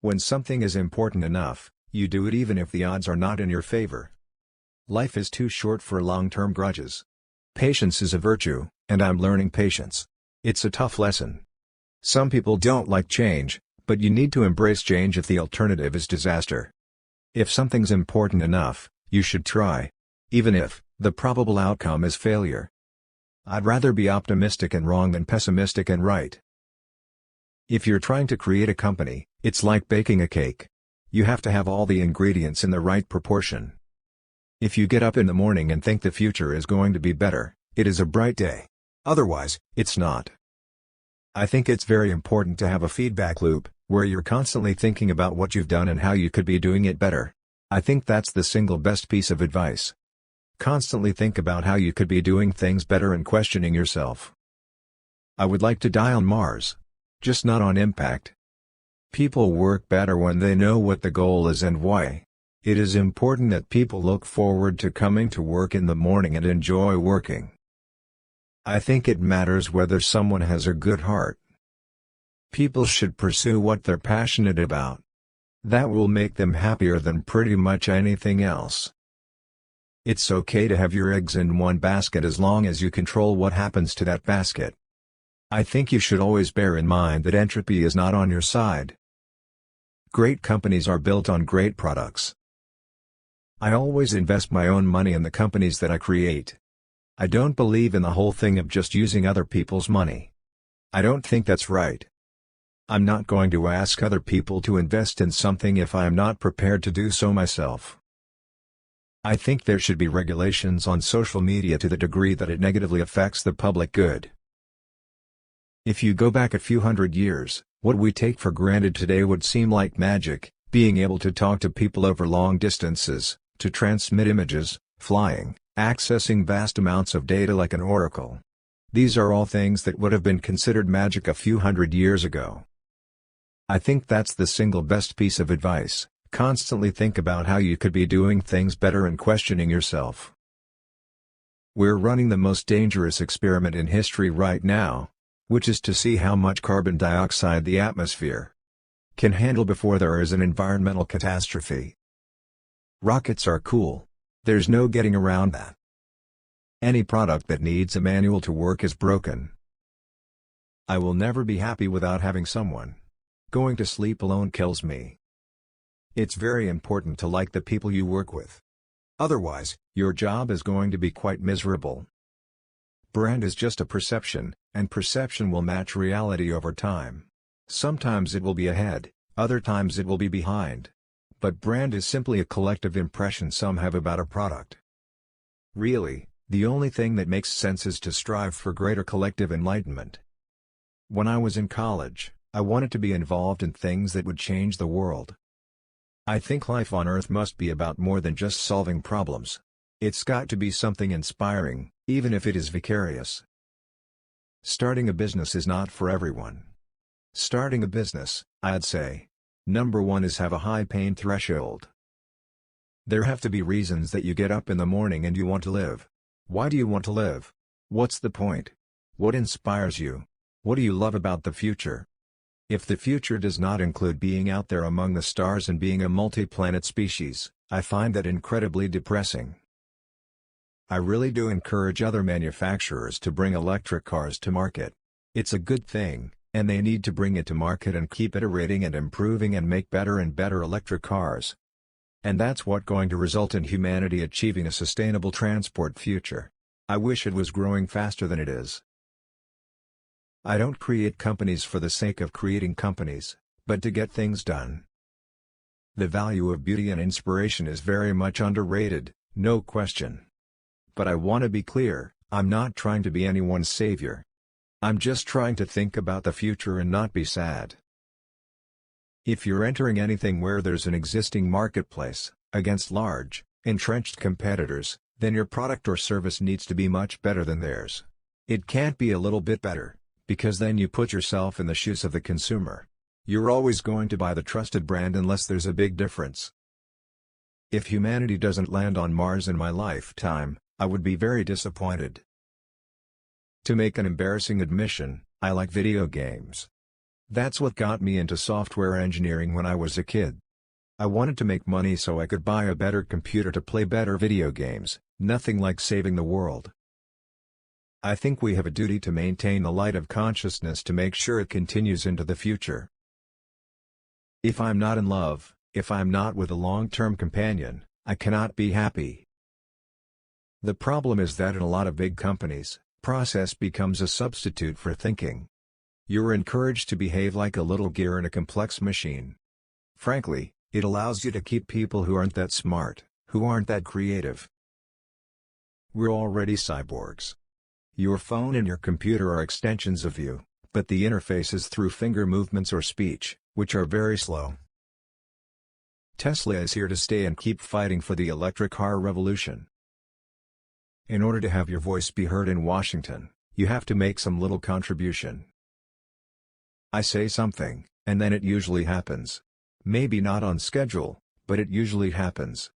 When something is important enough, you do it even if the odds are not in your favor. Life is too short for long-term grudges. Patience is a virtue, and I'm learning patience. It's a tough lesson. Some people don't like change, but you need to embrace change if the alternative is disaster. If something's important enough, you should try. Even if the probable outcome is failure. I'd rather be optimistic and wrong than pessimistic and right. If you're trying to create a company, it's like baking a cake. You have to have all the ingredients in the right proportion. If you get up in the morning and think the future is going to be better, it is a bright day. Otherwise, it's not. I think it's very important to have a feedback loop, where you're constantly thinking about what you've done and how you could be doing it better. I think that's the single best piece of advice. Constantly think about how you could be doing things better and questioning yourself. I would like to die on Mars. Just not on impact. People work better when they know what the goal is and why. It is important that people look forward to coming to work in the morning and enjoy working. I think it matters whether someone has a good heart. People should pursue what they're passionate about. That will make them happier than pretty much anything else. It's okay to have your eggs in one basket as long as you control what happens to that basket. I think you should always bear in mind that entropy is not on your side. Great companies are built on great products. I always invest my own money in the companies that I create. I don't believe in the whole thing of just using other people's money. I don't think that's right. I'm not going to ask other people to invest in something if I am not prepared to do so myself. I think there should be regulations on social media to the degree that it negatively affects the public good. If you go back a few hundred years, what we take for granted today would seem like magic, being able to talk to people over long distances, to transmit images, flying, accessing vast amounts of data like an oracle. These are all things that would have been considered magic a few hundred years ago. I think that's the single best piece of advice. Constantly think about how you could be doing things better and questioning yourself. We're running the most dangerous experiment in history right now, which is to see how much carbon dioxide the atmosphere can handle before there is an environmental catastrophe. Rockets are cool. There's no getting around that. Any product that needs a manual to work is broken. I will never be happy without having someone. Going to sleep alone kills me. It's very important to like the people you work with. Otherwise, your job is going to be quite miserable. Brand is just a perception, and perception will match reality over time. Sometimes it will be ahead, other times it will be behind. But brand is simply a collective impression some have about a product. Really, the only thing that makes sense is to strive for greater collective enlightenment. When I was in college, I wanted to be involved in things that would change the world. I think life on Earth must be about more than just solving problems. It's got to be something inspiring, even if it is vicarious. Starting a business is not for everyone. Starting a business, I'd say, number one is have a high pain threshold. There have to be reasons that you get up in the morning and you want to live. Why do you want to live? What's the point? What inspires you? What do you love about the future? If the future does not include being out there among the stars and being a multi-planet species, I find that incredibly depressing. I really do encourage other manufacturers to bring electric cars to market. It's a good thing, and they need to bring it to market and keep iterating and improving and make better and better electric cars. And that's what's going to result in humanity achieving a sustainable transport future. I wish it was growing faster than it is. I don't create companies for the sake of creating companies, but to get things done. The value of beauty and inspiration is very much underrated, no question. But I want to be clear, I'm not trying to be anyone's savior. I'm just trying to think about the future and not be sad. If you're entering anything where there's an existing marketplace, against large, entrenched competitors, then your product or service needs to be much better than theirs. It can't be a little bit better, because then you put yourself in the shoes of the consumer. You're always going to buy the trusted brand unless there's a big difference. If humanity doesn't land on Mars in my lifetime, I would be very disappointed. To make an embarrassing admission, I like video games. That's what got me into software engineering when I was a kid. I wanted to make money so I could buy a better computer to play better video games, nothing like saving the world. I think we have a duty to maintain the light of consciousness to make sure it continues into the future. If I'm not in love, if I'm not with a long-term companion, I cannot be happy. The problem is that in a lot of big companies, process becomes a substitute for thinking. You're encouraged to behave like a little gear in a complex machine. Frankly, it allows you to keep people who aren't that smart, who aren't that creative. We're already cyborgs. Your phone and your computer are extensions of you, but the interface is through finger movements or speech, which are very slow. Tesla is here to stay and keep fighting for the electric car revolution. In order to have your voice be heard in Washington, you have to make some little contribution. I say something, and then it usually happens. Maybe not on schedule, but it usually happens.